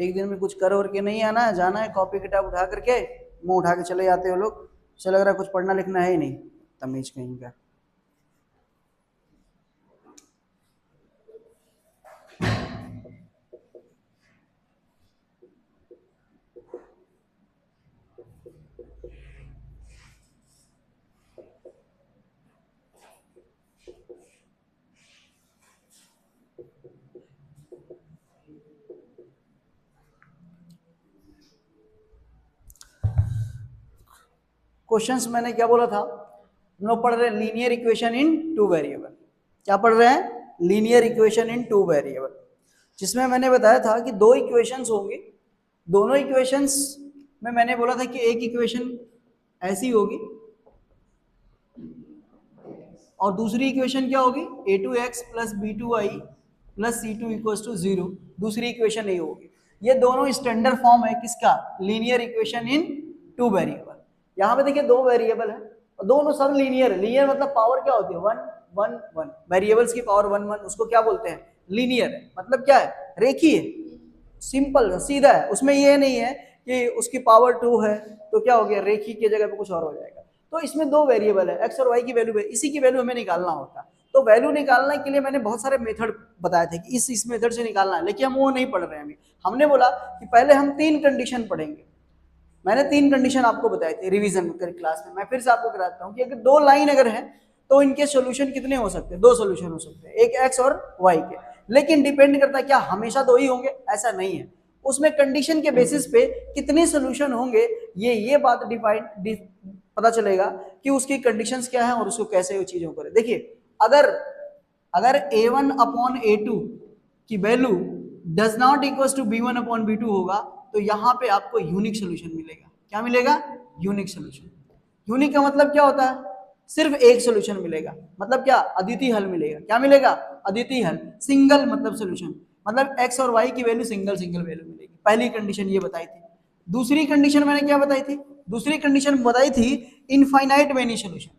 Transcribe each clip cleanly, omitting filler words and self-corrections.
एक दिन में कुछ कर और के नहीं आना है, जाना है कॉपी किताब उठा करके मुंह उठा के चले जाते हो लोग, चल लग रहा है कुछ पढ़ना लिखना है ही नहीं, तमीज कहीं का। क्वेश्चंस मैंने क्या बोला था, हम लोग पढ़ रहे हैं linear equation in two variable. क्या पढ़ रहे हैं? Linear equation in two variable, जिसमें मैंने बताया था कि दो इक्वेशंस होंगी, दोनों इक्वेशंस में मैंने बोला था कि एक इक्वेशन ऐसी होगी और दूसरी इक्वेशन क्या होगी, a2x plus b2y plus c2 equals to 0, दूसरी इक्वेशन ये होगी। ये दोनों स्टैंडर्ड फॉर्म है किसका, linear equation in two variable. यहाँ पे देखिए दो वेरिएबल है और दोनों सब लीनियर है। लीनियर मतलब पावर क्या होती है, 1 1 1, वेरिएबल्स की पावर 1 1, उसको क्या बोलते हैं, लीनियर है। मतलब क्या है, रेखीय, सिंपल सीधा है, उसमें ये नहीं है कि उसकी पावर 2 है तो क्या हो गया, रेखी की जगह पे कुछ और हो जाएगा। तो इसमें दो वेरिएबल है, एक्स और वाई की वैल्यू है, इसी की वैल्यू हमें निकालना होता है। तो वैल्यू निकालने के लिए मैंने बहुत सारे मेथड बताए थे कि इस मेथड से निकालना है, लेकिन हम वो नहीं पढ़ रहे हैं अभी। हमने बोला कि पहले हम 3 कंडीशन पढ़ेंगे। मैंने 3 कंडीशन आपको बताए थे रिवीजन कर क्लास में, मैं फिर से आपको कराता हूँ कि अगर 2 लाइन अगर है तो इनके सोल्यूशन कितने हो सकते हैं, 2 सोल्यूशन हो सकते हैं, एक एक्स और वाई के। लेकिन डिपेंड करता है क्या हमेशा 2 ही होंगे, ऐसा नहीं है, उसमें कंडीशन के बेसिस पे कितने सोल्यूशन होंगे ये बात डिफाइन पता चलेगा कि उसकी कंडीशंस क्या है और उसको कैसे वो चीजों करें। देखिए अगर a1 अपॉन a2 की value does not equal to b1 upon b2 होगा तो यहाँ पे आपको यूनिक सोल्यूशन मिलेगा। क्या मिलेगा, यूनिक सोल्यूशन। यूनिक का मतलब क्या होता है, सिर्फ एक सोल्यूशन मिलेगा, मतलब क्या, अद्वितीय हल मिलेगा। क्या मिलेगा, अद्वितीय हल। सिंगल मतलब सोल्यूशन, मतलब एक्स और वाई की वैल्यू सिंगल वैल्यू मिलेगी। पहली कंडीशन ये बताई थी। दूसरी कंडीशन मैंने क्या बताई थी, दूसरी कंडीशन बताई थी इनफाइनाइट मेनी सोल्यूशन,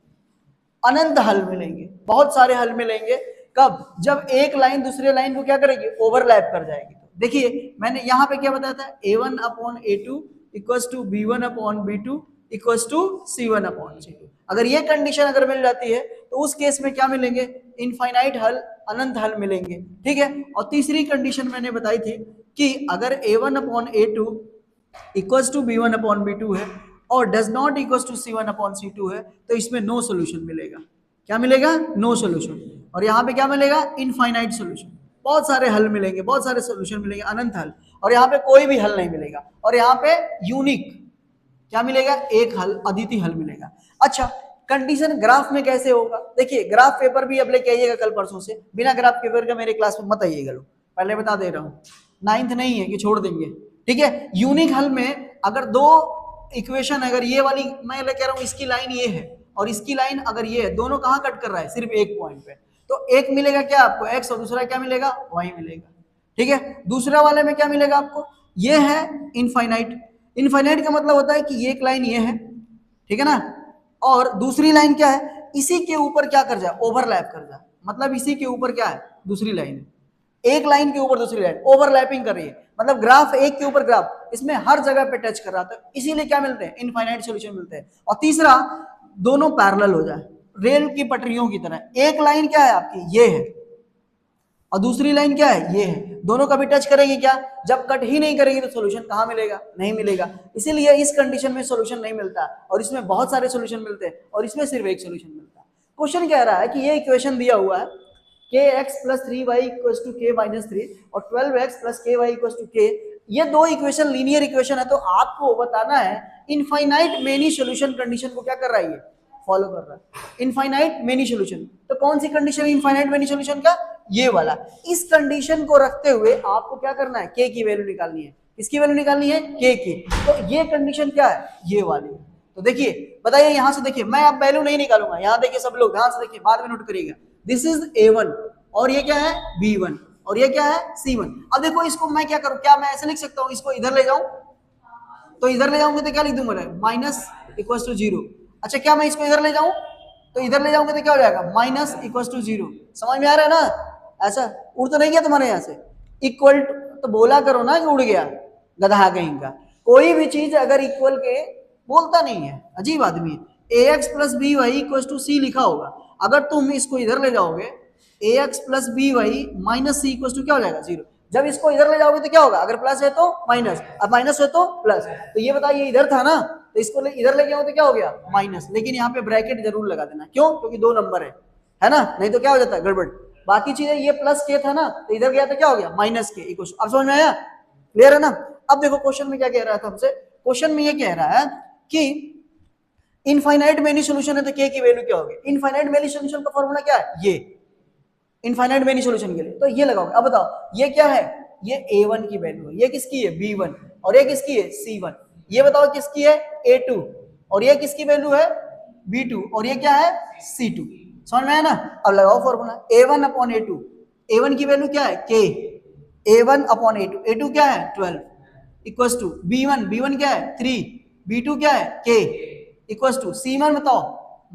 अनंत हल मिलेंगे, बहुत सारे हल मिलेंगे। कब, जब एक लाइन दूसरे लाइन को क्या करेगी, ओवरलैप कर जाएगी। तो देखिए मैंने यहाँ पे क्या बताया था, a1 upon a2 equals to b1 upon b2 equals to c1 upon c2। अगर ये कंडीशन अगर मिल जाती है तो उस केस में क्या मिलेंगे, इनफाइनाइट हल, अनंत हल मिलेंगे। ठीक है। और तीसरी कंडीशन मैंने बताई थी कि अगर a1 upon a2 equals to b1 upon b2 है और does not equals to c1 upon c2 है तो इसमें नो सोल्यूशन मिलेगा। क्या मिलेगा, नो सोल्यूशन। और यहाँ पे क्या मिलेगा, इनफाइनाइट सोल्यूशन, बहुत सारे हल मिलेंगे, बहुत सारे सोल्यूशन मिलेंगे, अनंत हल। और यहाँ पे कोई भी हल नहीं मिलेगा। और यहाँ पे यूनिक क्या मिलेगा, एक हल, अद्वितीय हल मिलेगा। अच्छा, कंडीशन ग्राफ में कैसे होगा, देखिए ग्राफ पेपर भी अब लेके आइएगा कल परसों से, बिना ग्राफ पेपर का मेरे क्लास में मत आइएगा लोग, पहले बता दे रहा हूँ, 9th नहीं है कि छोड़ देंगे। ठीक है। यूनिक हल में अगर दो इक्वेशन, अगर ये वाली मैं कह रहा हूँ इसकी लाइन ये है और इसकी लाइन अगर ये है, दोनों कहाँ कट कर रहा है, सिर्फ एक पॉइंट पे, तो एक मिलेगा क्या आपको, एक्स, और दूसरा क्या मिलेगा, वाई मिलेगा। ठीक है। दूसरा वाले में क्या मिलेगा आपको, ये है इनफाइनाइट। इनफाइनाइट का मतलब होता है कि ये एक लाइन ये है, ठीक है ना, और दूसरी लाइन क्या है, इसी के ऊपर क्या कर जाए, ओवरलैप कर जाए, मतलब इसी के ऊपर क्या है, दूसरी लाइन है, एक लाइन के ऊपर दूसरी लाइन ओवरलैपिंग कर रही है, मतलब ग्राफ एक के ऊपर ग्राफ, इसमें हर जगह पे टच कर रहा था, इसीलिए क्या मिलते हैं, इनफाइनाइट सॉल्यूशन मिलते हैं। और तीसरा, दोनों पैरेलल हो जाए, रेल की पटरियों की तरह, एक लाइन क्या है आपकी, ये है, और दूसरी लाइन क्या है, ये है, दोनों कभी टच करेगी क्या, जब कट ही नहीं करेगी तो सोल्यूशन कहां मिलेगा, नहीं मिलेगा। इसीलिए इस कंडीशन में सोल्यूशन नहीं मिलता और इसमें बहुत सारे सोल्यूशन मिलते हैं और इसमें सिर्फ एक सोल्यूशन मिलता है। क्वेश्चन कह रहा है कि ये इक्वेशन दिया हुआ है kx plus 3y equals to k minus 3 और 12x plus ky equals to k, ये दो इक्वेशन लीनियर इक्वेशन है, तो आपको बताना है इनफाइनाइट मेनी सॉल्यूशन कंडीशन को क्या कर रहा है, ये फॉलो कर रहा है, इनफाइनाइट मेनी सॉल्यूशन। तो कौन सी कंडीशन इनफाइनाइट मेनी सॉल्यूशन का, ये वाला। इस कंडीशन को रखते हुए आपको क्या करना है, k की वैल्यू निकालनी है, किसकी वैल्यू निकालनी है, k की। तो ये कंडीशन क्या है, ये वाली। तो देखिए बताइए, यहां से देखिए, मैं अब वैल्यू नहीं निकालूंगा, यहां देखिए सब लोग ध्यान से देखिए, बाद में नोट करिएगा। दिस इज a1 और ये क्या है, b1 और ये क्या है, c1। अब देखो इसको मैं क्या करूं, क्या मैं ऐसे लिख सकता हूं, इसको इधर ले जाऊं, तो इधर ले जाऊंगे तो क्या लिख दूंगा, माइनस इक्वल टू 0। अच्छा, क्या मैं इसको इधर ले जाऊं, तो इधर ले जाऊंगे तो क्या हो जाएगा, माइनस इक्वल टू 0। समझ में आ रहा है ना, ऐसा उड़ तो नहीं गया तुम्हारे यहाँ से, इक्वल तो बोला करो ना कि उड़ गया, गधा कहीं का। कोई भी चीज अगर इक्वल के बोलता नहीं है, अजीब आदमी है। A X plus B Y equal to C लिखा होगा, अगर तुम इसको इधर ले जाओगे A X plus B Y minus C equal to क्या हो जाएगा, जीरो। जब इसको इधर ले जाओगे तो क्या होगा, अगर प्लस है तो माइनस, अब माइनस है तो प्लस। तो ये बताइए इधर था ना, तो इसको इधर ले जाओ तो क्या हो गया, माइनस। लेकिन यहाँ पे ब्रैकेट जरूर लगा देना, क्यों, क्योंकि दो नंबर है ना, नहीं तो क्या हो जाता है गड़बड़। बाकी चीजें ये प्लस के था ना, तो इधर गया तो क्या हो गया, माइनस के इक्वल। अब समझ में आया, क्लियर है ना। अब देखो क्वेश्चन में क्या कह रहा था हमसे, क्वेश्चन में ये कह रहा है कि इनफाइनाइट मेनी सोल्यूशन है तो के की वैल्यू क्या होगी। इनफाइनाइट मेनी सोल्यूशन का फॉर्मूला क्या है, ये इनफाइनाइट मेनी सोल्यूशन के लिए तो ये लगाओगे। अब बताओ ये क्या है, ये a1 की वैल्यू है, ये किसकी है b1, और ये किसकी है c1। ये बताओ किसकी है a2, और ये किसकी वैल्यू है b2, और ये क्या है c2। समझ में आया ना। अब लगाओ formula a1 upon a2, a1 की वैल्यू क्या है k, a1 upon a2, a2 क्या है 12 इक्वल्स टू b1, b1 क्या है 3, b2 क्या है k इक्वल्स टू c1 बताओ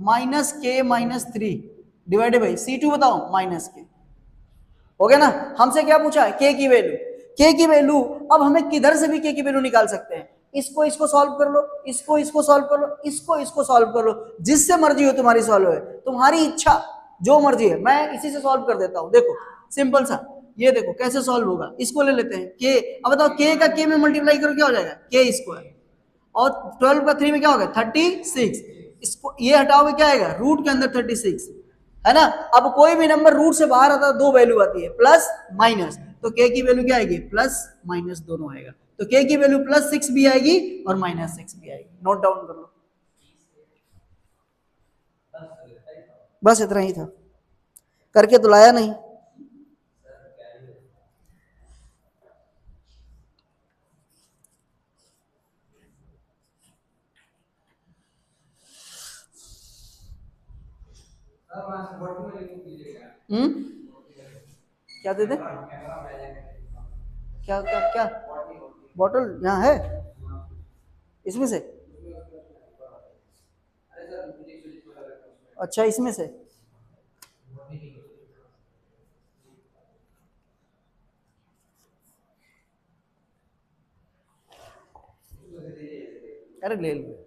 minus k minus 3 divided by c2 बताओ माइनस k। हो गया ना। हमसे क्या पूछा है, k की वैल्यू, k की वैल्यू। अब हमें किधर से भी k की वैल्यू निकाल सकते हैं, इसको सॉल्व कर लो, इसको सॉल्व कर लो, इसको सॉल्व कर लो, जिससे मर्जी हो तुम्हारी सॉल्व है, तुम्हारी इच्छा जो मर्जी है। मैं इसी से सॉल्व कर देता हूं, देखो सिंपल सा, ये देखो कैसे सॉल्व होगा। इसको ले लेते हैं k, अब बताओ k का k में मल्टीप्लाई करो क्या हो जाएगा k स्क्वायर, और 12 का 3 में क्या होगा 36, इसको ये हटाओगे क्या आएगा रूट के अंदर 36 है ना। अब कोई भी नंबर रूट से बाहर आता है दो वैल्यू आती है प्लस माइनस, तो k की वैल्यू क्या आएगी प्लस माइनस दोनों आएगा, तो k की वैल्यू प्लस 6 भी आएगी और माइनस 6 भी आएगी। नोट डाउन कर लो, बस इतना ही था, करके तो लाया नहीं। क्या दे दे, क्या क्या क्या बॉटल यहाँ है इसमें से, अच्छा इसमें से, अरे ले लो।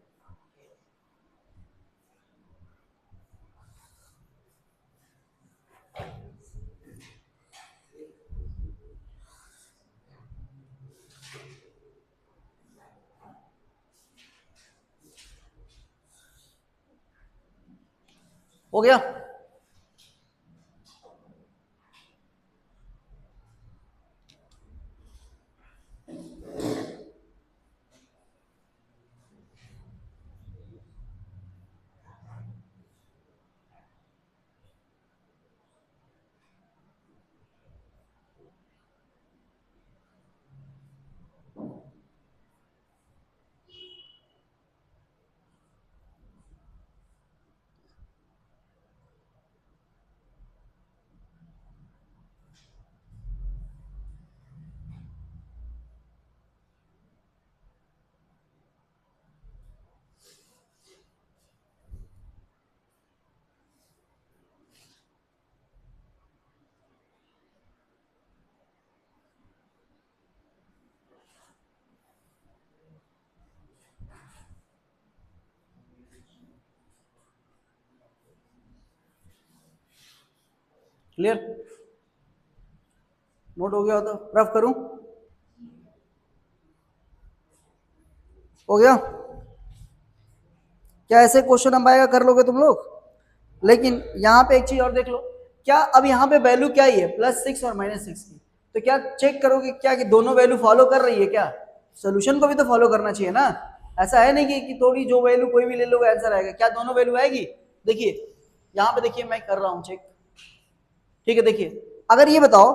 हो गया, क्लियर, नोट हो गया हो तो रफ करूं, हो गया। क्या ऐसे क्वेश्चन हम आएगा कर लोगे तुम लोग। लेकिन यहाँ पे एक चीज और देख लो, क्या अब यहाँ पे वैल्यू क्या ही है +6 और -6 की, तो क्या चेक करोगे क्या कि दोनों वैल्यू फॉलो कर रही है क्या, सोल्यूशन को भी तो फॉलो करना चाहिए ना। ऐसा है नहीं कि थोड़ी जो वैल्यू कोई भी ले लो आंसर आएगा, क्या दोनों वैल्यू आएगी। देखिए यहाँ पे देखिए मैं कर रहा हूँ चेक, ठीक है। देखिए अगर ये बताओ,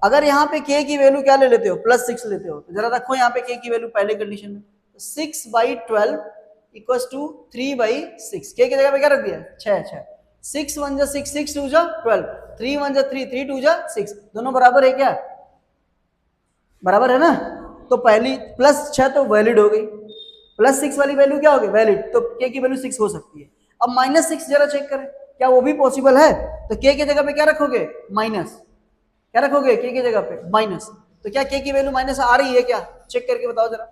अगर यहाँ पे k की वैल्यू क्या ले लेते हो +6 लेते हो, तो जरा रखो यहाँ पे k की वैल्यू पहले कंडीशन में, 6/12 इक्वल्स टू 3/6, k की जगह पे क्या रख दिया 6, 6 1 जा 6, 6 2 जा 12, 3 1 जा 3, 3 2 जा 6, दोनों बराबर है क्या, बराबर है ना। तो पहली +6 तो वैलिड हो गई, +6 वाली वैल्यू क्या होगी वैलिड, तो k की वैल्यू 6 हो सकती है। अब -6 जरा चेक करें क्या वो भी पॉसिबल है, तो k की जगह पे क्या रखोगे माइनस, क्या रखोगे k की जगह पे माइनस, तो क्या k की वैल्यू माइनस आ रही है क्या, चेक करके बताओ जरा,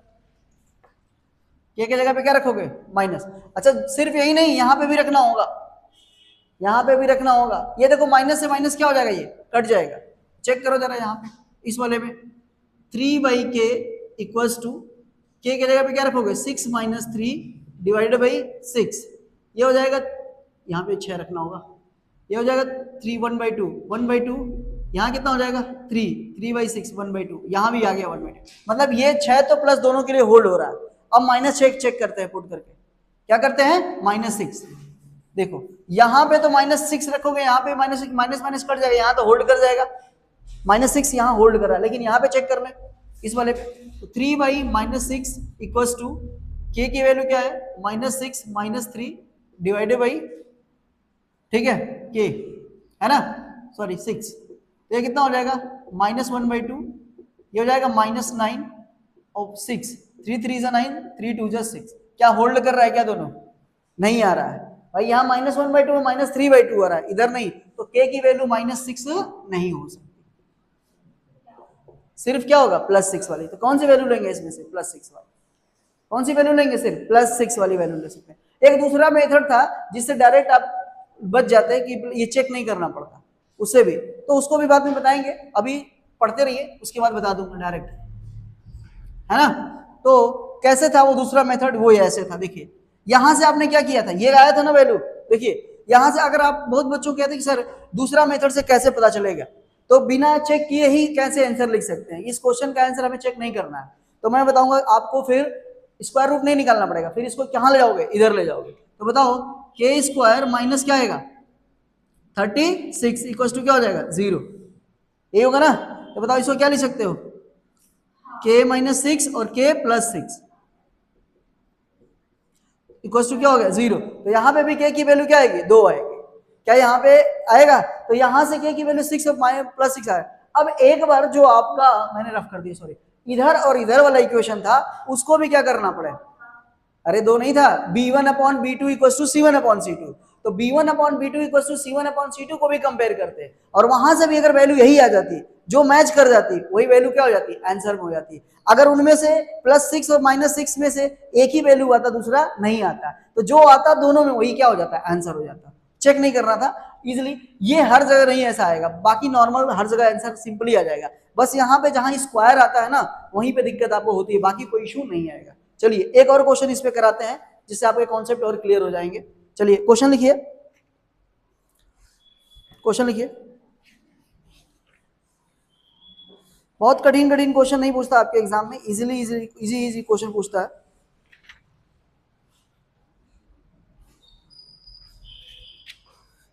के की जगह पे क्या रखोगे? माइनस। अच्छा सिर्फ यही नहीं, यहाँ पे भी रखना होगा, यहाँ पे भी रखना होगा। ये देखो माइनस से माइनस क्या हो जाएगा, ये कट जाएगा। चेक करो जरा यहाँ पे इस वाले में 3/k इक्वल्स टू के की जगह पे क्या रखोगे? 6 माइनस 3 डिवाइडेड बाई 6, ये हो जाएगा, यहाँ पे 6 रखना होगा, ये हो जाएगा 3 1/2 1/2, यहाँ कितना हो जाएगा 3/6 1/2, यहाँ भी आ गया 1/2, मतलब ये 6 तो प्लस दोनों के लिए होल्ड हो रहा है। अब माइनस चेक करते हैं, पुट करके क्या करते हैं? -6। देखो यहाँ पे तो -6 रखोगे, यहाँ पे माइनस माइनस कट जाएगा, यहाँ तो होल्ड कर जाएगा, -6 यहाँ होल्ड कर रहा है, लेकिन यहाँ पे चेक कर लें इस वाले पे, तो 3/-6 इक्वल्स टू के की वैल्यू क्या है? -6 - 3 डिवाइडेड बाई, ठीक है, के है ना, सॉरी 6, तो ये कितना हो जाएगा? -1/2, ये हो जाएगा -9 और 6, 3 3 जा 9, 3 2 जा 6, क्या होल्ड कर रहा है क्या दोनों? नहीं आ रहा है भाई, यहाँ -1/2 में -3/2 आ रहा है, इधर नहीं, तो के की वैल्यू -6 नहीं हो सकती, सिर्फ क्या होगा? +6 वाली। तो कौन सी वैल्यू लेंगे इसमें से? +6 वाली। कौन सी वैल्यू लेंगे? सिर्फ +6 वाली वैल्यू ले सकते हैं। एक दूसरा मेथड था जिससे डायरेक्ट आप बच जाते हैं कि ये चेक नहीं करना पड़ता, उससे भी, तो उसको भी बाद में बताएंगे, अभी पढ़ते रहिए, उसके बाद बता दूंगा डायरेक्ट, है ना। तो कैसे था वो दूसरा मेथड? वो ऐसे था, देखिए यहां से आपने क्या किया था, ये आया था ना वैल्यू, देखिए यहां से अगर आप, बहुत बच्चों कहते हैं कि सर दूसरा मेथड से कैसे पता चलेगा, तो बिना चेक किए ही कैसे आंसर लिख सकते हैं? इस क्वेश्चन का आंसर हमें चेक नहीं करना है, तो मैं बताऊंगा आपको, फिर स्क्वायर रूट नहीं निकालना पड़ेगा, फिर इसको कहां ले जाओगे? इधर ले जाओगे, तो बताओ के स्क्वायर माइनस क्या आएगा? 36 इक्वल टू क्या हो जाएगा? 0, ये होगा ना। तो बताओ इसको क्या लिख सकते हो? के -6 और के +6 इक्वल टू क्या हो गया? 0। तो यहाँ पे भी के की वैल्यू क्या आएगी? 2 आएगी, क्या यहाँ पे आएगा? तो यहाँ से के की वैल्यू 6 और +6 आएगा। अब एक बार जो आपका, मैंने रफ कर दिया सॉरी, इधर और इधर वाला इक्वेशन था, उसको भी क्या करना पड़े? अरे 2 नहीं था, b1/b2 इक्वल टू c1/c2, तो b1/b2 इक्वल टू c1/c2 को भी कंपेयर करते हैं, और वहां से भी अगर वैल्यू यही आ जाती, जो मैच कर जाती, वही वैल्यू क्या हो जाती? आंसर में हो जाती। अगर उनमें से +6 और -6 में से एक ही वैल्यू आता, दूसरा नहीं आता, तो जो आता दोनों में वही क्या हो जाता? आंसर हो जाता। चेक नहीं करना था इजिली, ये हर जगह नहीं ऐसा आएगा, बाकी नॉर्मल हर जगह आंसर सिंपली आ जाएगा, बस यहाँ पे जहां स्क्वायर आता है ना, वहीं पे दिक्कत आपको होती है, बाकी कोई इशू नहीं आएगा। चलिए एक और क्वेश्चन इस पे कराते हैं, जिससे आपके कॉन्सेप्ट और क्लियर हो जाएंगे। चलिए क्वेश्चन लिखिए, क्वेश्चन लिखिए। बहुत कठिन कठिन क्वेश्चन नहीं पूछता आपके एग्जाम में, इजी क्वेश्चन पूछता है।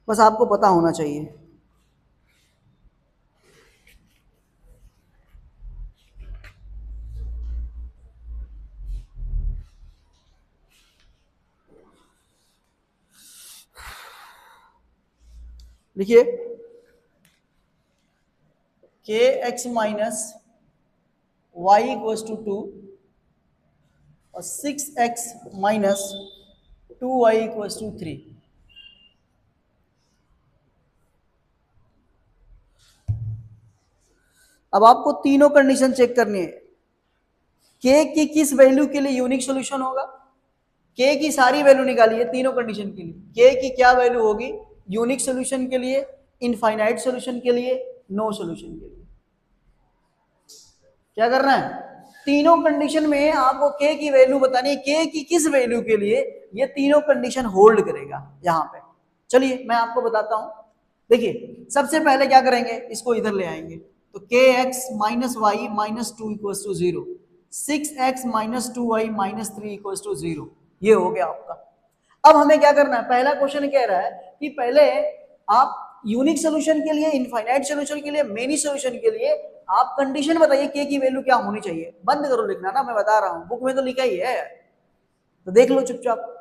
बस आपको पता होना चाहिए। लिखिए kx minus y equals to 2 और 6x minus 2y equals to 3। अब आपको तीनों कंडीशन चेक करनी है। k की किस वैल्यू के लिए यूनिक सॉल्यूशन होगा? k की सारी वैल्यू निकालिए तीनों कंडीशन के लिए। k की क्या वैल्यू होगी यूनिक सॉल्यूशन के लिए, इनफाइनाइट सॉल्यूशन के लिए, नो सॉल्यूशन के लिए? क्या करना है? तीनों कंडीशन में आपको k की वैल्यू बतानी है, k की किस वैल्यू के लिए ये तीनों कंडीशन होल्ड करेगा यहाँ पे। चलिए मैं आपको बताता हूं। देखिए सबसे पहले क्या करेंगे, इसको इधर ले आएंगे, तो kx minus y minus 2 equals to 0, 6x minus 2y minus 3 equals to 0, ये हो गया आपका। अब हमें क्या करना है, पहला क्वेश्चन कह रहा है कि पहले आप यूनिक सोल्यूशन के लिए, इनफाइनाइट सोल्यूशन के लिए, मेनी सोल्यूशन के लिए आप कंडीशन बताइए k की वैल्यू क्या होनी चाहिए। बंद करो लिखना ना, मैं बता रहा हूं, बुक में तो लिखा ही है, तो देख लो चुपचाप।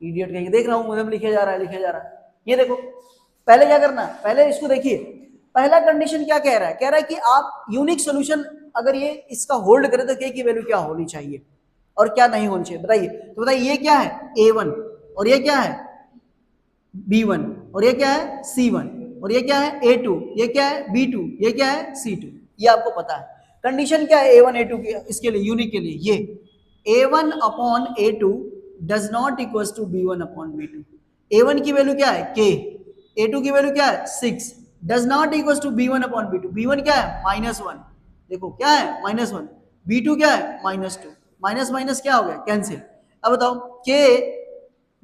इडियट कहीं देख रहा हूं, मुझे लिखे जा रहा है, लिखे जा रहा है। ये देखो पहले क्या करना है, पहले इसको देखिए, पहला कंडीशन क्या कह रहा है, कह रहा है कि आप यूनिक सोल्यूशन अगर ये इसका होल्ड करे तो k की वैल्यू क्या होनी चाहिए और क्या नहीं होनी चाहिए, बताइए। तो बताइए ये क्या है a1 और ये क्या है b1 और ये क्या है c1 और ये क्या है a2, ये क्या है b2, ये क्या है c2, ये आपको पता है। कंडीशन क्या है A1 A2 की, इसके लिए यूनिक के लिए ये A1 upon A2 does not equal to B1 upon B2। A1 की वैल्यू क्या है K, A2 की वैल्यू क्या है 6, does not equal to B1 upon B2। B1 क्या है -1, देखो क्या है -1, B2 क्या है -2, माइनस माइनस क्या हो गया कैंसिल। अब बताओ K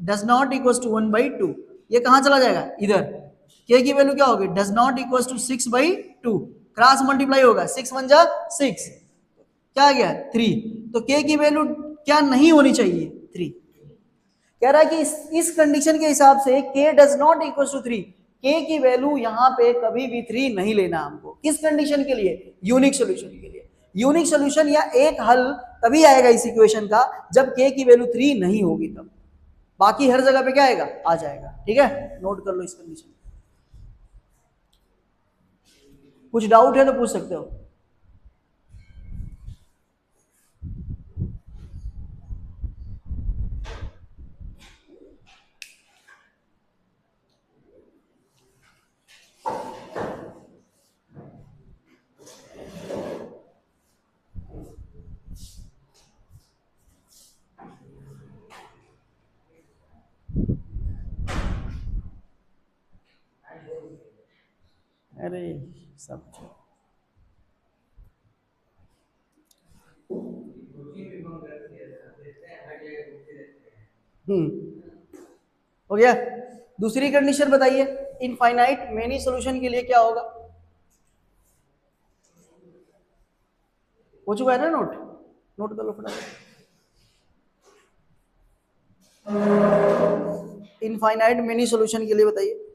does not equal to 1/2, ये कहां चला जाएगा इधर, K की वैल्यू क्या होगी does not equal to 6/2, cross multiply होगा 6 1 जा 6, क्या आ गया 3, तो K की वैल्यू क्या नहीं होनी चाहिए 3। कह रहा है कि इस कंडीशन के हिसाब से K does not equal to 3, K की वैल्यू यहां पे कभी भी 3 नहीं लेना हमको। किस कंडीशन के लिए, यूनिक सोल्यूशन के लिए। यूनिक सोल्यूशन या एक हल तभी आएगा इस इक्वेशन का जब K की वैल्यू 3 नहीं होगी, तब बाकी हर जगह पे क्या आएगा आ जाएगा। ठीक है, नोट कर लो इस कंडीशन। कुछ डाउट है तो पूछ सकते हो। अरे सब हो गया। दूसरी कंडीशन बताइए, इनफाइनाइट मेनी सॉल्यूशन के लिए क्या होगा। हो चुका है ना नोट, नोट कर लो फटाफट। इनफाइनाइट मेनी सॉल्यूशन के लिए बताइए।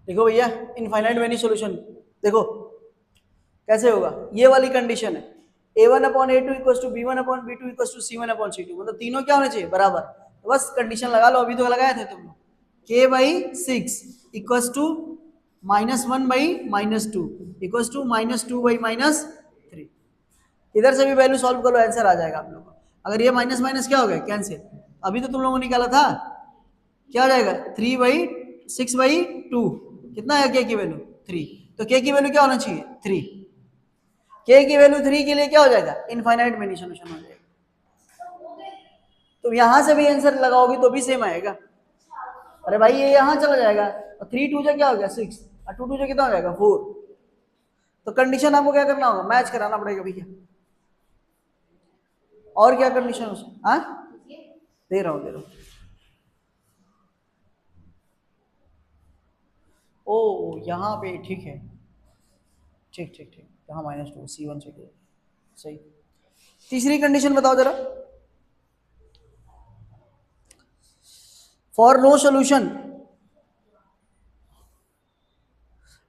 देखो भैया, इनफाइनाइट मेनी सॉल्यूशन देखो कैसे होगा। ये वाली कंडीशन है A1 upon A2 equal to B1 upon B2 equal to C1 upon C2, मतलब तीनों क्या होने चाहिए बराबर। तो बस कंडीशन लगा लो, अभी तो लगाए थे तुम लोग। K/6 equal to -1/-2 equal to -2/-3। इधर से भी वैल्यू सॉल्व कर लो, आंसर आ जाएगा आप लोगों को। अगर ये माइनस माइनस क्या हो गया कैंसिल, अभी तो तुम लोगों ने निकाला था, क्या हो जाएगा 3/6/2, कितना है K की वैल्यू 3, तो K की वैल्यू क्या होना चाहिए 3। K की वैल्यू 3 के लिए क्या हो जाएगा इनफाइनाइट मेनी सॉल्यूशन हो जाएगा। तो यहां से भी आंसर लगाओगे तो भी सेम आएगा। अरे भाई ये यहां चला जाएगा, और 3 2 जा क्या हो गया 6, और 2 2 जा कितना हो जाएगा 4। तो कंडीशन आपको क्या करना होगा, मैच कराना पड़ेगा भैया। और क्या कंडीशन उसमें, हाँ दे रहा हूं। ओ यहाँ पे ठीक है, ठीक ठीक ठीक, यहाँ -2 C1 से सही। तीसरी कंडीशन बताओ जरा, for no solution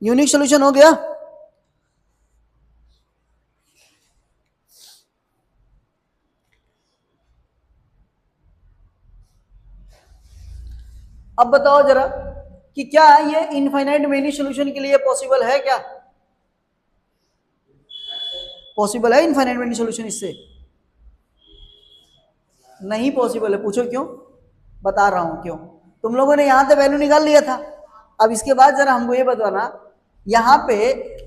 unique solution हो गया। अब बताओ जरा कि क्या ये इनफाइनाइट मेनी सॉल्यूशन के लिए पॉसिबल है, क्या पॉसिबल है इनफाइनाइट मेनी सॉल्यूशन इससे? नहीं पॉसिबल है। पूछो क्यों, बता रहा हूं क्यों। तुम लोगों ने यहां से वैल्यू निकाल लिया था, अब इसके बाद जरा हमको ये बताना, यहाँ पे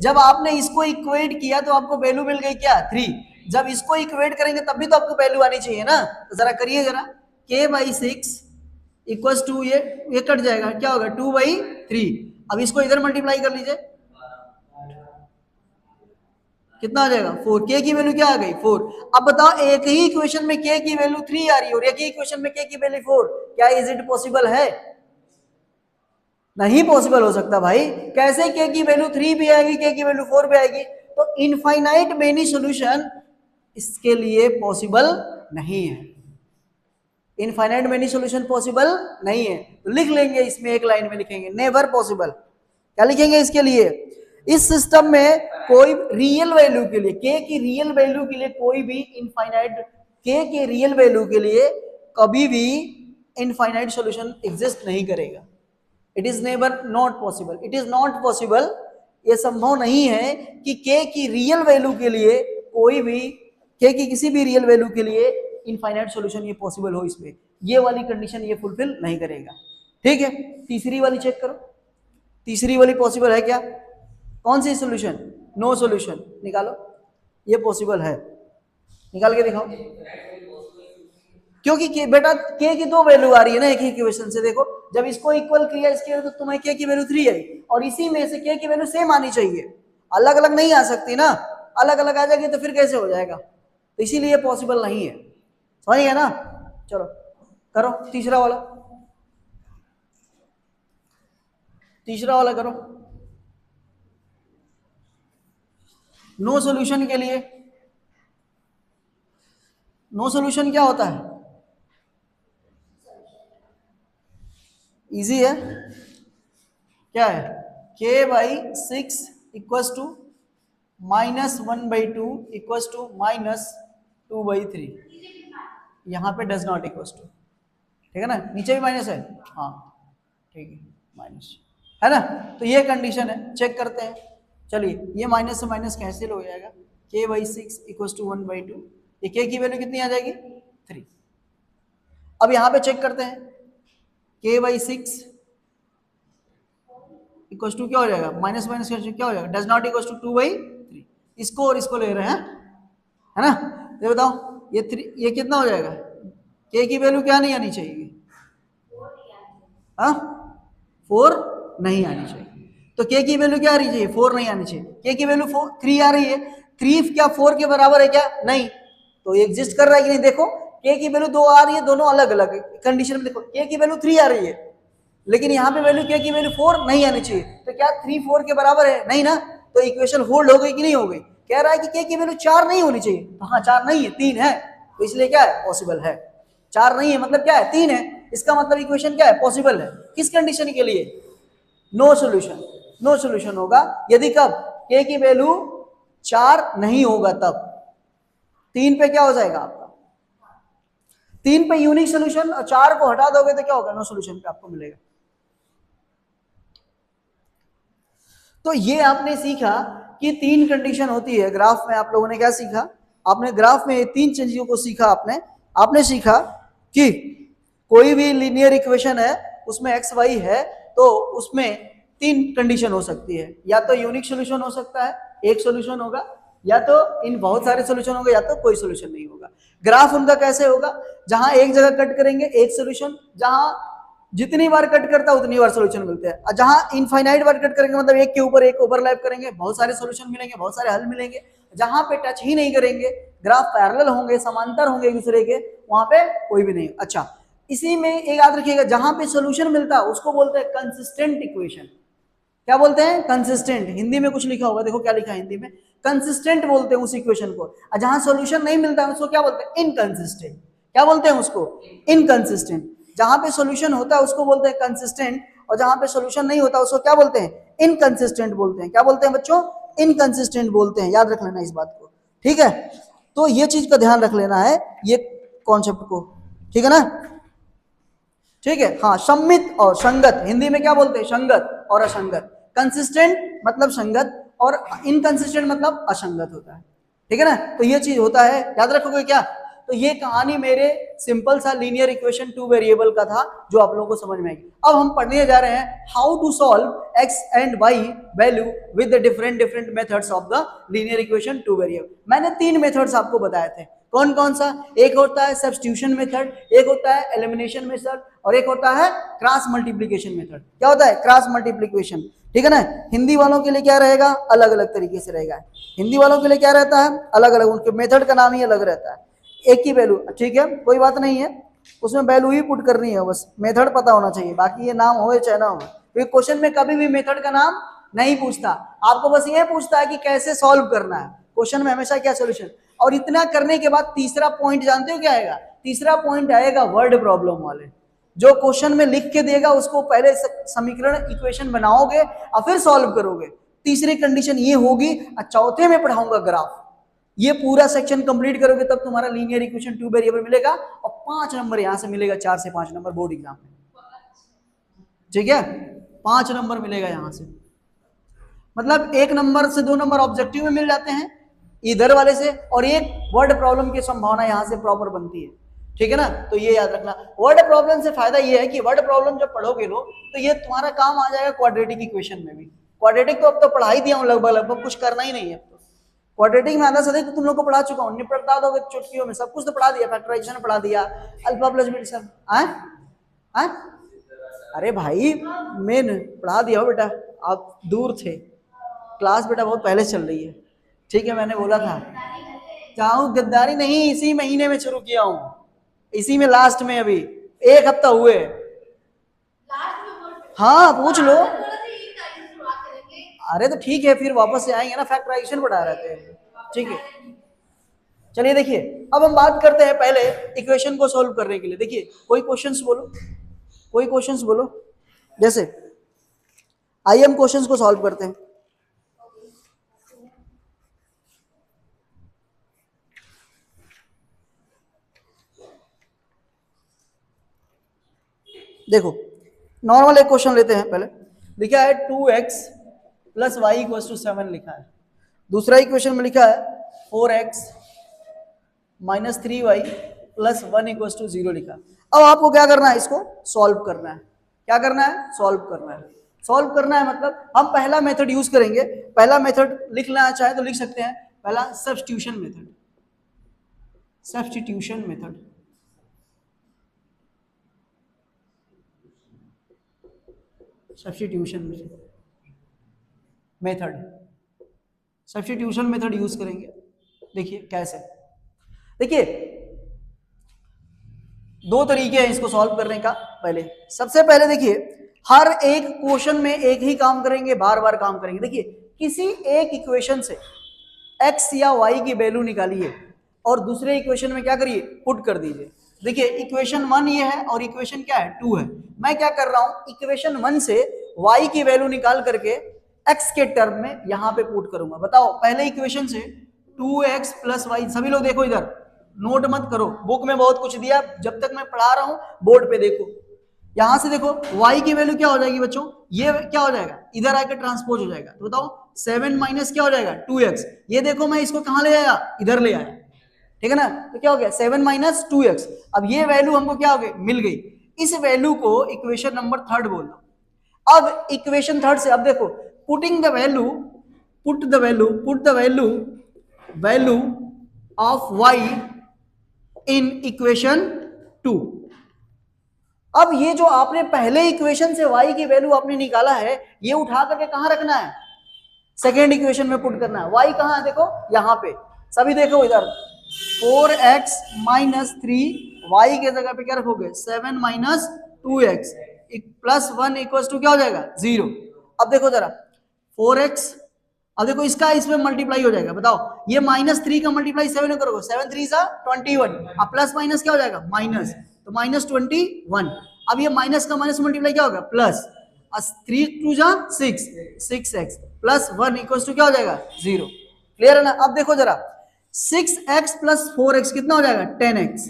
जब आपने इसको इक्वेट किया तो आपको वैल्यू मिल गई क्या 3, जब इसको इक्वेट करेंगे तब भी तो आपको वैल्यू आनी चाहिए ना। तो जरा करिए जरा, K/6 इक्वल टू ये कट जाएगा, क्या होगा 2/3। अब इसको इधर मल्टीप्लाई कर लीजिए, कितना आ जाएगा 4। K की वैल्यू क्या आ गई 4। अब बताओ एक ही इक्वेशन में K की वैल्यू 3 आ रही है और एक ही इक्वेशन में K की वैल्यू 4, क्या इज इट पॉसिबल है? नहीं पॉसिबल हो सकता भाई। कैसे K की वैल्यू 3 भी आएगी, K की वैल्यू 4 भी आएगी? तो इनफाइनाइट मेनी सॉल्यूशन इसके लिए पॉसिबल नहीं है। इनफाइनाइट मेनी सॉल्यूशन पॉसिबल नहीं है, तो लिख लेंगे इसमें, एक लाइन में लिखेंगे नेवर पॉसिबल। क्या लिखेंगे इसके लिए? इस सिस्टम में कोई रियल वैल्यू के लिए, के की रियल वैल्यू के लिए कोई भी इनफाइनाइट, के के रियल वैल्यू के लिए कभी भी इनफाइनाइट सॉल्यूशन एग्जिस्ट नहीं करेगा। It is never not possible, it is not possible, ये संभव नहीं है कि के की रियल वैल्यू के लिए कोई भी, के की किसी भी रियल वैल्यू के लिए इनफाइनाइट सॉल्यूशन ये पॉसिबल हो, इसमें ये वाली कंडीशन ये फुलफिल नहीं करेगा। ठीक है, तीसरी वाली चेक करो, तीसरी वाली पॉसिबल है क्या? कौन सी सॉल्यूशन? नो सॉल्यूशन, निकालो, ये पॉसिबल है, निकाल के दिखाओ। क्योंकि बेटा के की दो वैल्यू आ रही है ना एक ही इक्वेशन से, देखो जब इसको इक्वल किया इसके तो तुम्हें के की वैल्यू 3 आई, और इसी में से के की वैल्यू सेम आनी चाहिए, अलग अलग नहीं आ सकती ना, अलग अलग आ जाएगी तो फिर कैसे हो जाएगा, तो इसीलिए पॉसिबल नहीं है, समझ गए ना? चलो करो तीसरा वाला, तीसरा वाला करो। नो सॉल्यूशन के लिए, नो सॉल्यूशन क्या होता है? इजी है, क्या है? k by 6 equals to -1/2 equals to -2/3, यहाँ पे डज नॉट इक्वस टू, ठीक है ना, नीचे भी माइनस है, हाँ ठीक है माइनस है ना, तो ये कंडीशन है, चेक करते हैं। चलिए ये माइनस से माइनस कैंसिल हो जाएगा, k बाई 6 इक्वस टू 1/2, ये k की वैल्यू कितनी आ जाएगी? 3। अब यहाँ पे चेक करते हैं, k बाई 6 इक्वस टू क्या हो जाएगा, माइनस माइनस क्या हो जाएगा, डज नॉट इक्वस टू 2/3, इसको और इसको ले रहे हैं, है ना, ये बताओ ये 3, ये कितना हो जाएगा, k की वैल्यू क्या नहीं आनी चाहिए, हाँ 4 नहीं आनी चाहिए, तो k की वैल्यू क्या आ रही चाहिए, 4 नहीं आनी चाहिए, k की वैल्यू 3 आ रही है, 3 क्या 4 के बराबर है क्या, नहीं, तो एग्जिस्ट कर रहा है कि नहीं, देखो k की वैल्यू 2 आ रही है, दोनों अलग अलग कंडीशन में, देखो k की वैल्यू 3 आ रही है, लेकिन यहाँ पे वैल्यू k की वैल्यू 4 नहीं आनी चाहिए, तो क्या 3 4 के बराबर है, नहीं ना, तो इक्वेशन होल्ड हो गई कि नहीं हो गई? कह रहा है कि k की वैल्यू 4 नहीं होनी चाहिए, तो हाँ 4 नहीं है, 3 है, तो इसलिए क्या है, पॉसिबल है। 4 नहीं है मतलब क्या है, 3 है, इसका मतलब इक्वेशन क्या है, पॉसिबल है। किस कंडीशन के लिए? नो सॉल्यूशन, नो सॉल्यूशन होगा यदि कब k की वैल्यू 4 नहीं होगा, तब 3 पे क्या हो जाएगा आपका, 3 पे यूनिक सॉल्यूशन, और 4 को हटा दोगे तो क्या होगा, नो सॉल्यूशन पे आपको मिलेगा। तो ये आपने सीखा कि 3 कंडीशन होती है ग्राफ में, आप लोगों ने क्या सीखा, आपने ग्राफ में 3 चीजों को सीखा, आपने सीखा कि कोई भी लीनियर इक्वेशन है उसमें एक्स वाई है, तो उसमें 3 कंडीशन हो सकती है, या तो यूनिक सॉल्यूशन हो सकता है, एक सॉल्यूशन होगा, या तो इन बहुत सारे सॉल्यूशन होंगे, या तो कोई सॉल्यूशन नहीं होगा। ग्राफ उनका कैसे होगा, जहां एक जगह कट करेंगे एक सॉल्यूशन, जहां जितनी बार कट करता है उतनी बार सॉल्यूशन मिलते हैं, और जहां इनफाइनाइट बार कट करेंगे मतलब एक के ऊपर एक ओवरलैप करेंगे, बहुत सारे सॉल्यूशन मिलेंगे, बहुत सारे हल मिलेंगे। जहां पे टच ही नहीं करेंगे, ग्राफ पैरेलल होंगे, समांतर होंगे एक दूसरे के, वहां पे कोई भी नहीं। अच्छा, इसी में एक याद रखिएगा, जहां पे सॉल्यूशन मिलता है उसको बोलते हैं कंसिस्टेंट इक्वेशन। क्या बोलते हैं? कंसिस्टेंट। हिंदी में कुछ लिखा होगा, देखो क्या लिखा है हिंदी में, कंसिस्टेंट बोलते हैं उस इक्वेशन को। और जहां सॉल्यूशन नहीं मिलता है उसको क्या बोलते हैं? इनकंसिस्टेंट। क्या बोलते हैं उसको? इनकंसिस्टेंट। जहां पे सॉल्यूशन होता है उसको बोलते हैं कंसिस्टेंट, और जहां पे सॉल्यूशन नहीं होता उसको क्या बोलते हैं? इनकंसिस्टेंट बोलते हैं। क्या बोलते हैं बच्चों? इनकंसिस्टेंट बोलते हैं। याद रख लेना इस बात को, ठीक है? तो ये चीज का ध्यान रख लेना है, ये कॉन्सेप्ट को, ठीक है ना? ठीक है, हाँ। सम्मित और संगत, हिंदी में क्या बोलते हैं? संगत और असंगत। कंसिस्टेंट मतलब संगत, और इनकंसिस्टेंट मतलब असंगत होता है, ठीक है ना? तो ये चीज होता है, याद रखोगे क्या? तो ये कहानी मेरे सिंपल सा लीनियर इक्वेशन 2 वेरिएबल का था, जो आप लोगों को समझ में आएगी। अब हम पढ़ने जा रहे हैं how to solve x and y value with the different methods of the linear equation 2 variable. मैंने 3 मेथड्स आपको बताए थे। कौन कौन सा? एक होता है सब्स्टिट्यूशन मेथड, एक होता है एलिमिनेशन मेथड, और एक होता है क्रॉस मल्टीप्लिकेशन मेथड। क्या होता है? क्रॉस मल्टीप्लिकेशन, ठीक है ना? हिंदी वालों के लिए क्या रहेगा? अलग अलग तरीके से रहेगा। हिंदी वालों के लिए क्या रहता है? अलग अलग, उनके मेथड का नाम ही अलग रहता है। एक ही वैल्यू, ठीक है, कोई बात नहीं है, उसमें वैल्यू ही पुट करनी है, बस मेथड पता होना चाहिए, बाकी ये नाम हो चाहे ना हो। क्योंकि क्वेश्चन में कभी भी मेथड का नाम नहीं पूछता, आपको बस ये पूछता है कि कैसे सॉल्व करना है। क्वेश्चन में हमेशा क्या? सोल्यूशन। और इतना करने के बाद तीसरा पॉइंट जानते हो क्या आएगा? तीसरा पॉइंट आएगा वर्ड प्रॉब्लम वाले, जो क्वेश्चन में लिख के देगा उसको पहले समीकरण इक्वेशन बनाओगे और फिर सॉल्व करोगे। तीसरी कंडीशन ये होगी और चौथे में पढ़ाऊंगा ग्राफ। ये पूरा सेक्शन कंप्लीट करोगे तब तुम्हारा लीनियर इक्वेशन 2 वेरिएबल मिलेगा और 5 नंबर यहां से मिलेगा, 4 से 5 नंबर बोर्ड एग्जाम में, ठीक है। 5 नंबर मिलेगा यहां से, मतलब 1 नंबर से 2 नंबर ऑब्जेक्टिव में मिल जाते हैं इधर वाले से, और एक वर्ड प्रॉब्लम की संभावना यहां से प्रॉपर बनती है, ठीक है ना। तो ये याद रखना, वर्ड प्रॉब्लम से फायदा ये है कि वर्ड प्रॉब्लम जब पढ़ोगे लो तो ये तुम्हारा काम आ जाएगा क्वाड्रेटिक इक्वेशन में भी। क्वाड्रेटिक तो अब तो पढ़ा ही दिया हूं लगभग कुछ करना ही नहीं है। तो क्वाड्रेटिक में आधा से अधिक तो तुम लोग को पढ़ा चुका हूं, निपटा दोगे चुटकियों में, सब कुछ तो पढ़ा दिया, फैक्टराइजेशन पढ़ा दिया, अल्फा प्लस बीटा सब। अरे भाई मेन पढ़ा दिया हो बेटा, आप दूर थे, क्लास बेटा बहुत पहले चल रही है, ठीक है। मैंने बोला था चाहूं गद्दारी नहीं, इसी महीने में शुरू किया हूं, इसी में लास्ट में, अभी 1 हफ्ता हुए। हाँ पूछ लो। अरे तो ठीक है, फिर वापस से आएंगे ना, फैक्टराइजेशन पढ़ा रहे थे, ठीक है। चलिए देखिए, अब हम बात करते हैं पहले इक्वेशन को सॉल्व करने के लिए। देखिए कोई क्वेश्चंस बोलो, कोई क्वेश्चंस बोलो, जैसे आइए हम क्वेश्चंस को सॉल्व करते हैं। देखो नॉर्मल एक क्वेश्चन लेते हैं पहले, लिखा है 2x plus Y equals to 7 लिखा है। दूसरा इक्वेशन में लिखा है 4x minus 3y plus 1 equals to 0 लिखा। अब आपको क्या करना है, इसको सॉल्व करना है। क्या करना है, सॉल्व करना है। सॉल्व करना है मतलब हम पहला मेथड यूज करेंगे। पहला मेथड लिखना चाहे तो लिख सकते हैं, पहला substitution method, substitution method. Substitution method, substitution method use करेंगे। देखिए कैसे, देखिए 2 तरीके हैं इसको सॉल्व करने का। पहले सबसे पहले देखिए, हर एक क्वेश्चन में एक ही काम करेंगे, बार बार काम करेंगे। देखिए किसी एक इक्वेशन से x या y की वैल्यू निकालिए और दूसरे इक्वेशन में क्या करिए, पुट कर दीजिए। देखिए इक्वेशन 1 ये है और इक्वेशन क्या है, 2 है। मैं क्या कर रहा हूं, इक्वेशन 1 से y की वैल्यू निकाल करके x के टर्म में यहां पे पुट करूंगा। बताओ पहले इक्वेशन से 2x प्लस वाई, सभी लोग देखो इधर, नोट मत करो, बुक में बहुत कुछ दिया, जब तक मैं पढ़ा रहा हूं बोर्ड पे देखो। यहां से देखो y की वैल्यू क्या हो जाएगी बच्चों, ये क्या हो जाएगा, इधर आके ट्रांसपोज हो जाएगा। तो बताओ 7 माइनस क्या हो जाएगा 2x। ये देखो मैं इसको कहां ले आया, इधर ले आया, ठीक है ना। तो क्या हो गया 7 माइनस 2x। अब ये वैल्यू हमको क्या हो गई, मिल गई। इस वैल्यू को इक्वेशन नंबर 3 बोल दो। अब इक्वेशन 3 से अब देखो, putting the value, put the value of y in equation 2। अब ये जो आपने पहले इक्वेशन से y की वैल्यू आपने निकाला है, ये उठा करके कहां रखना है, सेकेंड इक्वेशन में पुट करना है। y कहां है, देखो यहां पे, सभी देखो इधर, 4x माइनस 3y के जगह पे क्या रखोगे, 7 minus 2x plus 1 equals to क्या हो जाएगा 0। अब देखो जरा 4x, अब देखो इसका इसमें मल्टीप्लाई हो जाएगा। बताओ ये माइनस 3 का मल्टीप्लाई 7 में करोगे, 7 3 सा 21, अब प्लस माइनस क्या हो जाएगा माइनस, तो माइनस 21। अब ये माइनस का माइनस मल्टीप्लाई क्या होगा प्लस, 3 2 जा 6, 6x प्लस 1 इक्वल्स टू क्या हो जाएगा 0। क्लियर है ना। अब देखो जरा 6x प्लस 4x कितना हो जाएगा 10x।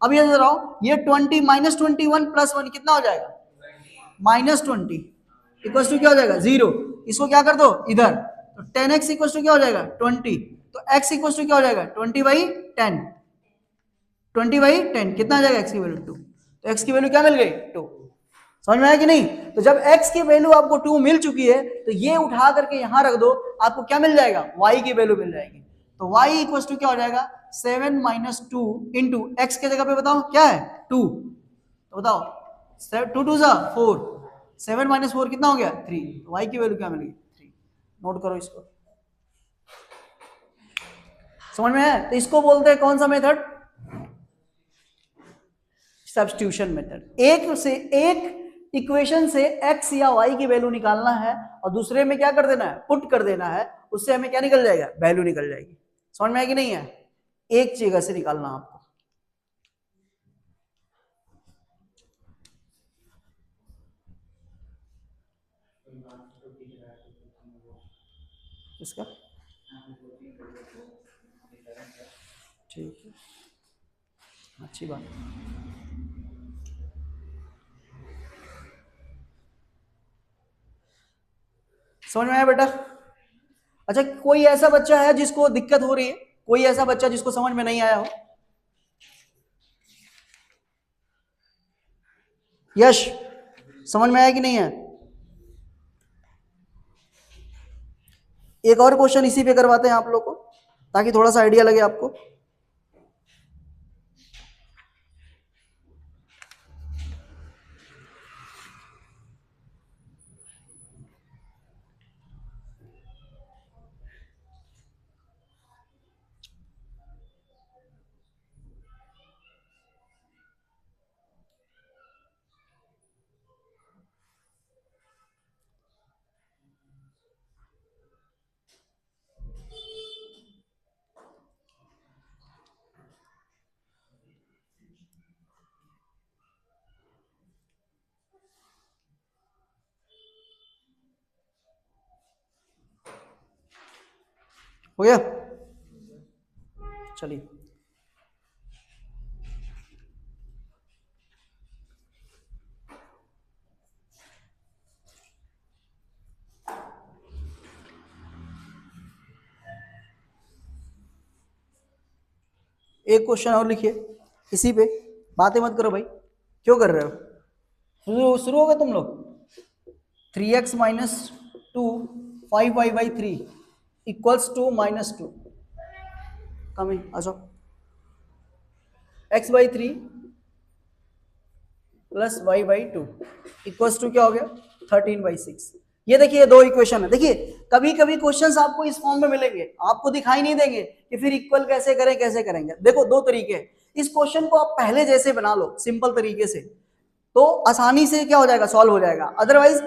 अब ये जरा ये 20 माइनस 21 प्लस 1 कितना हो जाएगा माइनस 20 इक्वल्स टू क्या हो जाएगा 0। इसको क्या कर दो इधर, तो 10x इक्वल्स टू क्या हो जाएगा 20, तो x इक्वल्स टू क्या हो जाएगा 20/10, 20/10 कितना आ जाएगा x की वैल्यू 2। तो x की वैल्यू क्या मिल गई 2। समझ में आया कि नहीं। तो जब x की वैल्यू आपको 2 मिल चुकी है तो ये उठा करके यहां रख दो, आपको क्या मिल जाएगा y की वैल्यू मिल जाएगी। तो y इक्वल्स टू क्या हो जाएगा 7 माइनस 2 इंटू x के जगह पे बताओ क्या है 2, तो बताओ 2 2 जा 4, 7 माइनस 4 कितना हो गया 3, तो y की वैल्यू क्या मिलेगी 3। नोट करो इसको, समझ में है। तो इसको बोलते हैं कौन सा मेथड, सब्स्टिट्यूशन मेथड। एक इक्वेशन से x या y की वैल्यू निकालना है और दूसरे में क्या कर देना है, पुट कर देना है, उससे हमें क्या निकल जाएगा, वैल्यू निकल जाएगी। समझ में आया कि नहीं है, एक जगह से निकालना आपको। इसका ठीक है, अच्छी बात। समझ में आया बेटा? अच्छा, कोई ऐसा बच्चा है जिसको दिक्कत हो रही है? कोई ऐसा बच्चा जिसको समझ में नहीं आया हो? यश, समझ में आया कि नहीं है? एक और क्वेश्चन इसी पे करवाते हैं आप लोग को, ताकि थोड़ा सा आइडिया लगे आपको। हो गया? चलिए, एक क्वेश्चन और लिखिए इसी पे, बातें मत करो भाई, क्यों कर रहे हो? शुरू हो गए तुम लोग। 3x minus 2 5y/3 equals to -2। कमी आ जाओ। x/3 plus y/2 equals to क्या हो गया? 13/6। ये देखिए दो इक्वेशन है। देखिए कभी कभी क्वेश्चंस आपको इस फॉर्म में मिलेंगे, आपको दिखाई नहीं देंगे कि फिर इक्वल कैसे करें, कैसे करेंगे। देखो दो तरीके हैं, इस क्वेश्चन को आप पहले जैसे बना लो सिंपल तरीके से, तो आसानी से क्या हो जाएगा, सॉल्व हो जाएगा। अदरवाइज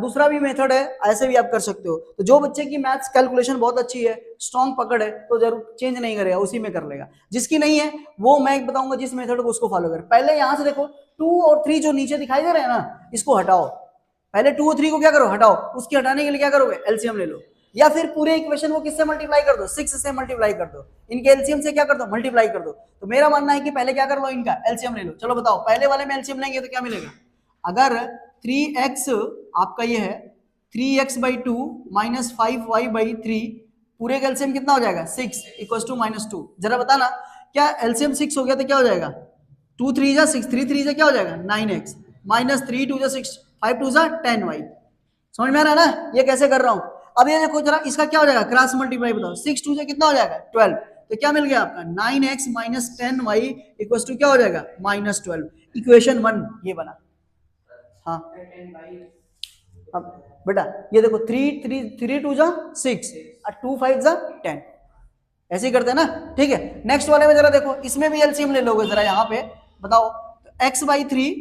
दूसरा भी मेथड है, ऐसे भी आप कर सकते हो। तो जो बच्चे की मैथ्स कैलकुलेशन बहुत अच्छी है, स्ट्रॉन्ग पकड़ है, तो जरूर चेंज नहीं करेगा, उसी में कर लेगा। जिसकी नहीं है वो मैं बताऊंगा जिस मेथड को, उसको फॉलो कर। पहले यहां से देखो 2 और 3 जो नीचे दिखाई दे रहे हैं ना, इसको हटाओ। पहले 2 और 3 को क्या करो, हटाओ। उसकी हटाने के लिए क्या करोगे, एलसीएम ले लो, या फिर पूरे इक्वेशन को किससे मल्टीप्लाई कर दो, 6 से मल्टीप्लाई कर दो। इनके एलसीएम से क्या कर दो, मल्टीप्लाई कर दो। तो मेरा मानना है कि पहले क्या कर लो, इनका एलसीएम ले लो। चलो बताओ, पहले वाले में एलसीएम लेंगे तो क्या मिलेगा? अगर 3x आपका ये है 3x/2 माइनस 5y/3, पूरे का एलसीएम कितना हो जाएगा, 6 इक्वल टू -2। जरा बताना, क्या एलसीएम 6 हो गया तो क्या हो जाएगा, 2 3 जा 6, 3 3 जा क्या हो जाएगा 9x, माइनस 3 2 जा 6, 5 2 जा 10y। समझ में आ रहा है ना ये कैसे कर रहा हूं? अब ये देखो जरा, इसका क्या हो जाएगा, क्रॉस मल्टीप्लाई बताओ, 6 2 से कितना हो जाएगा 12, तो क्या मिल गया आपका 9x minus 10y equal to क्या हो जाएगा -12। इक्वेशन 1 ये बना। हाँ अब बेटा ये देखो 3 3 3 2 जा 6 और 2 5 जा 10, ऐसे ही करते हैं ना। ठीक है, नेक्स्ट वाले में जरा देखो, इसमें भी एलसीएम ले लोगे जरा, यहाँ पे बताओ, x/3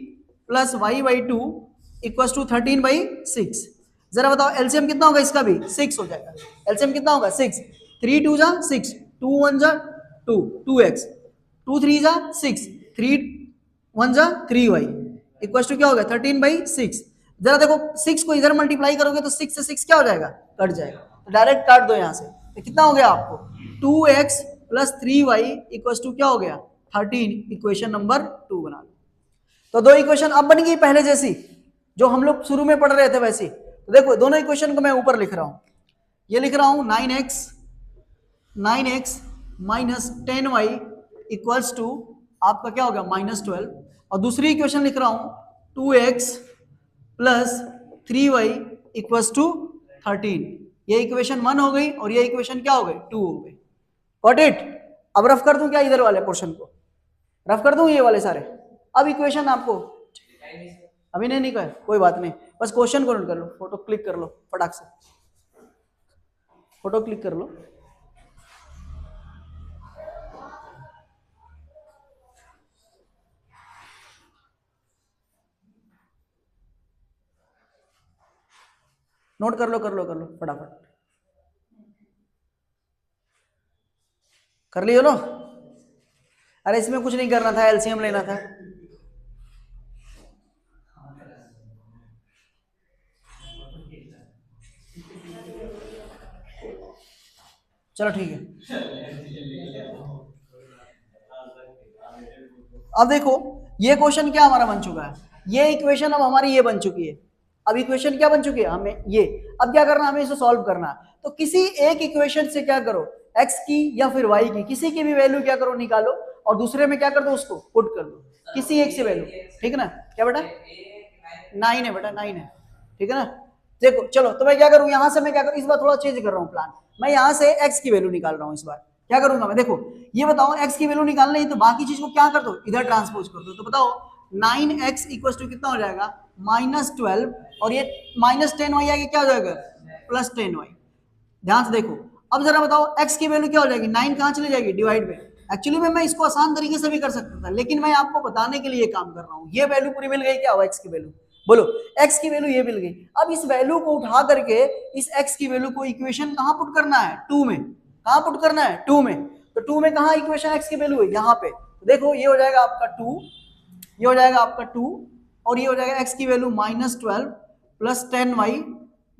plus y/2 equal to 13/6। जरा बताओ एलसीएम कितना होगा, इसका भी 6 हो जाएगा। एलसीएम कितना होगा 6, 3 2 जा 6, 2 1 जा 2 2x, 2 3 जा 6, 3 1 जा 3y इक्वल टू क्या होगा 13/6। जरा देखो 6 को इधर मल्टीप्लाई करोगे तो 6 से 6 क्या हो जाएगा, कट जाएगा, तो डायरेक्ट काट दो यहाँ से। तो कितना हो गया आपको 2x plus 3y equal to क्या हो गया 13। इक्वेशन नंबर 2 बना लो। तो दो इक्वेशन अब बन गई पहले जैसी, जो हम लोग शुरू में पढ़ रहे थे वैसी। तो देखो दोनों इक्वेशन को मैं ऊपर लिख रहा हूं, ये लिख रहा हूं 9x minus 10y equals to आपका क्या होगा -12, और दूसरी इक्वेशन लिख रहा हूं 2x plus 3y equals to 13। ये इक्वेशन 1 हो गई और ये इक्वेशन क्या हो गई 2 हो गई। Got it? अब रफ कर दूं क्या इधर वाले पोर्शन को, रफ कर दूं ये वाले सारे। अब इक्वेशन आपको अभी नहीं कहा, कोई बात नहीं, बस क्वेश्चन को नोट कर लो, फोटो क्लिक कर लो फटाक से, फोटो क्लिक कर लो। नोट कर लो, कर लो, कर लो फटाफट, कर लियो लो। अरे इसमें कुछ नहीं करना था, एलसीएम लेना था। चलो ठीक है। अब देखो ये क्वेश्चन क्या हमारा बन चुका है, ये इक्वेशन अब हमारी ये बन चुकी है। अब इक्वेशन क्या बन चुकी है हमें ये, अब क्या करना, हमें इसे सॉल्व करना है। तो किसी एक इक्वेशन से क्या करो, x की या फिर y की किसी की भी वैल्यू क्या करो, निकालो, और दूसरे में क्या कर दो, उसको पुट कर दो, किसी एक से वैल्यू, ठीक है ना। क्या बेटा 9 है बेटा, 9 है, ठीक है ना। देखो चलो, तो मैं क्या करूं, यहां से मैं क्या करूं, इस बार थोड़ा चेंज कर रहा हूं प्लान, मैं यहां से x की वैल्यू निकाल रहा हूं। इस बार क्या करूंगा मैं, देखो ये बताओ x की वैल्यू निकालना है तो बाकी चीज को क्या कर दो, इधर ट्रांसपोज कर दो। तो बताओ 9x इक्वल टू कितना हो जाएगा, -12, और ये -10y आगे क्या हो जाएगा, +10y। ध्यान से देखो, अब जरा बताओ x की वैल्यू क्या हो जाएगी, 9 कहां चली जाएगी, डिवाइड में। एक्चुअली में मैं इसको आसान तरीके से भी कर सकता था, लेकिन मैं आपको बताने के लिए काम कर रहा हूं। ये वैल्यू पूरी मिल गई, क्या हुआ x की वैल्यू, बोलो x की वैल्यू ये मिल गई। अब इस वैल्यू को उठा करके इस x की वैल्यू को इक्वेशन कहां पुट करना है, 2 में। कहां पुट करना है, 2 में। तो 2 में कहां इक्वेशन x की वैल्यू है, यहां पे। तो देखो ये हो जाएगा आपका 2, ये हो जाएगा आपका 2, और ये हो जाएगा x की वैल्यू -12 + 10y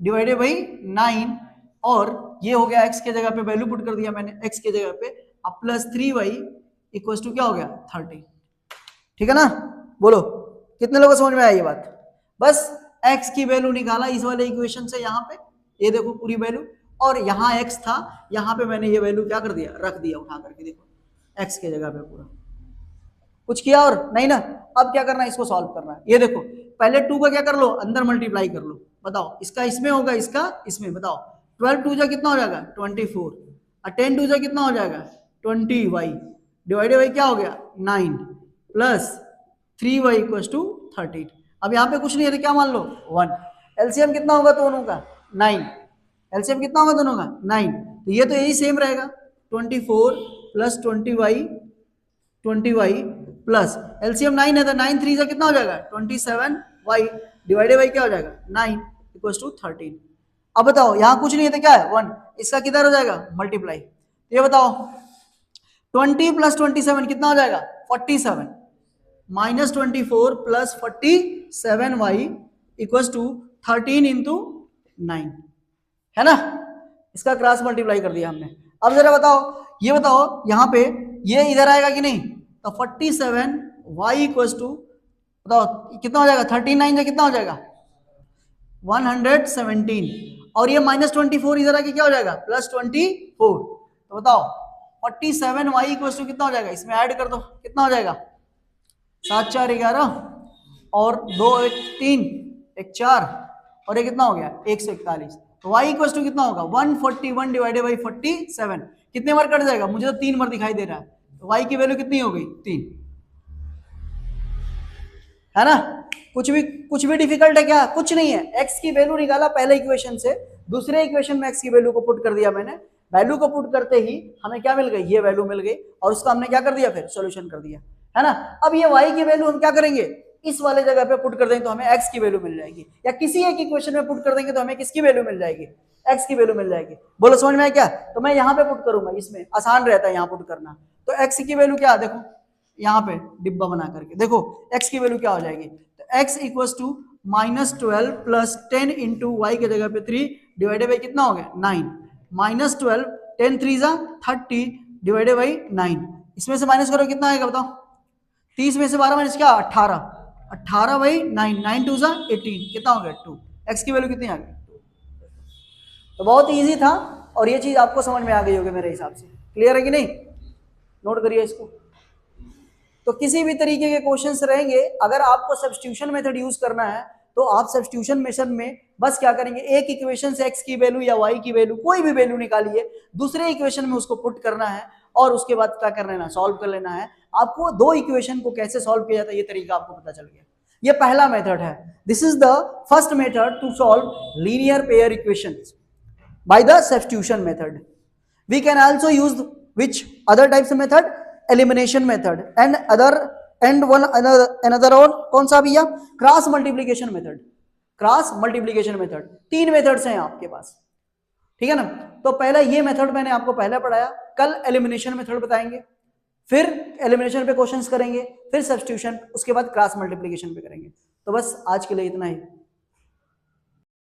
डिवाइडेड बाई 9, और ये हो गया x के जगह पे वैल्यू पुट कर दिया मैंने, x के जगह पे, अब +3y इक्वल टू क्या हो गया, 30। ठीक है ना, बोलो कितने लोगों को समझ में आया ये बात। बस x की वैल्यू निकाला इस वाले इक्वेशन से, यहाँ पे ये देखो पूरी वैल्यू, और यहाँ x था, यहाँ पे मैंने ये वैल्यू क्या कर दिया, रख दिया उठा करके, देखो x के जगह पे पूरा कुछ किया और नहीं ना। अब क्या करना है, इसको सॉल्व करना है। ये देखो पहले 2 का क्या कर लो, अंदर मल्टीप्लाई कर लो, बताओ इसका इसमें होगा, इसका इसमें, बताओ 12 2 जा कितना हो जाएगा 24, और 10 2 जा कितना हो जाएगा 20y डिवाइडेड बाई क्या हो गया 9 प्लस 3y इक्वल्स टू 30। अब यहाँ पे कुछ नहीं है तो क्या मान लो 1। एलसीएम कितना होगा दोनों का 9, एलसीएम कितना होगा दोनों का 9, तो ये तो यही सेम रहेगा 24 प्लस 20y प्लस एलसीएम 9 है तो 9 3 से कितना हो जाएगा 27y डिवाइडेड बाई क्या हो जाएगा 9 इक्वल्स टू 13। अब बताओ यहाँ कुछ नहीं है तो क्या है 1, इसका किधर हो जाएगा मल्टीप्लाई। ये बताओ 20 प्लस 27 कितना हो जाएगा 47, -24 plus 47y equals to 13 into 9, है ना। इसका क्रॉस मल्टीप्लाई कर दिया हमने। अब जरा बताओ, ये बताओ यहाँ पे ये इधर आएगा कि नहीं, तो 47y इक्वल्स टू बताओ कितना हो जाएगा, 39 से कितना हो जाएगा 117, और ये -24 इधर आके क्या हो जाएगा +24। तो बताओ 47y इक्वल्स टू कितना हो जाएगा, इसमें ऐड कर दो कितना हो जाएगा 7 4 11, और 2 1 3 1 4, और ये कितना हो गया 141। तो y इक्वल्स टू कितना होगा 141 डिवाइडेड बाई 47, कितने बार कट जाएगा, मुझे तो 3 बार दिखाई दे रहा है। तो y की वैल्यू कितनी हो गई 3, है ना। कुछ भी डिफिकल्ट है क्या, कुछ नहीं है। x की वैल्यू निकाला पहले इक्वेशन से, दूसरे इक्वेशन में x की वैल्यू को पुट कर दिया मैंने, वैल्यू को पुट करते ही हमें क्या मिल गई, ये वैल्यू मिल गई, और उसका हमने क्या कर दिया फिर सॉल्यूशन कर दिया, है ना। अब ये y की वैल्यू हम क्या करेंगे, इस वाले जगह पे पुट कर देंगे तो हमें x की वैल्यू मिल जाएगी, या किसी एक इक्वेशन में पुट कर देंगे तो हमें किसकी वैल्यू मिल जाएगी, x की वैल्यू मिल जाएगी। बोलो समझ में आया क्या। तो मैं यहाँ पे पुट करूंगा, इसमें आसान रहता है यहाँ पुट करना। तो x की वैल्यू क्या, देखो यहाँ पे डिब्बा बना करके देखो x की वैल्यू क्या हो जाएगी, तो x equals to -12 plus 10 into y के जगह पे 3 डिवाइडेड बाई कितना हो गया 9, -12 10 3 जा 30 डिवाइडेड बाई 9, इसमें से माइनस करो कितना आएगा बताओ, 30 में से 12 माइनस क्या 18, 18 बाई 9, 9 2 जा 18, कितना हो गया 2। x की वैल्यू कितनी आ गई। तो बहुत इजी था, और ये चीज आपको समझ में आ गई होगी मेरे हिसाब से। क्लियर है कि नहीं, नोट करिए इसको। तो किसी भी तरीके के क्वेश्चंस रहेंगे, अगर आपको सब्स्टिट्यूशन मेथड यूज करना है तो आप सब्स्टिट्यूशन मेथड में बस क्या करेंगे, एक इक्वेशन से x की वैल्यू या y की वैल्यू कोई भी वैल्यू निकालिए, दूसरे इक्वेशन में उसको पुट करना है, और उसके बाद क्या कर लेना, सॉल्व कर लेना है। आपको दो इक्वेशन को कैसे सॉल्व किया जाता है ये तरीका आपको पता चल गया। ये पहला मेथड है, this is the first method to solve linear pair equations by the substitution method. We can also use which other types of method, elimination method and one another और कौन सा भैया, cross multiplication method. Cross multiplication method 3 methods हैं आपके पास, ठीक है ना। तो पहला ये मेथड मैंने आपको पहले पढ़ाया, कल एलिमिनेशन मेथड बताएंगे, फिर एलिमिनेशन पे क्वेश्चंस करेंगे, फिर सब्स्टिट्यूशन, उसके बाद क्रॉस मल्टीप्लिकेशन पे करेंगे। तो बस आज के लिए इतना ही।